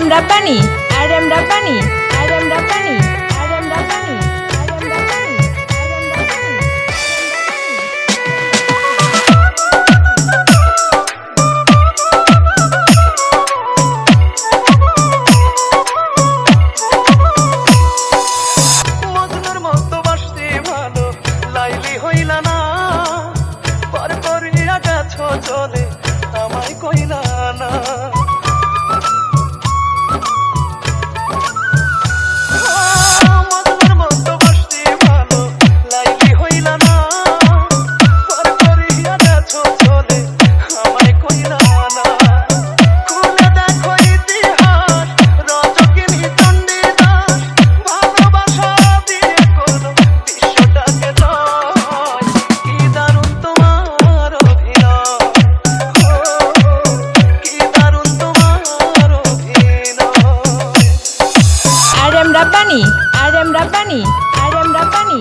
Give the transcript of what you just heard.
RM Rabbani, RM Rabbani, RM Rabbani, RM Rabbani, RM Rabbani, মজনুর মতো বাসতে ভালো লাইলি হইলা না, পর করিয়া গেছো চলে আমায় কইলা না। মজনুর মতো বাসতে ভালো লাইলি হইলা না, পর করিয়া গেছো চলে আমায় কইলা না। খুলে দেখো ইতিহাস রজকিনী চণ্ডীদাস, ভালোবাসা দিয়ে করলো বিশ্বটাকে জয়। কি দারুণ তোমার অভিনয়, কি দারুণ তোমার অভিনয়। RM Rabbani, RM Rabbani, RM Rabbani.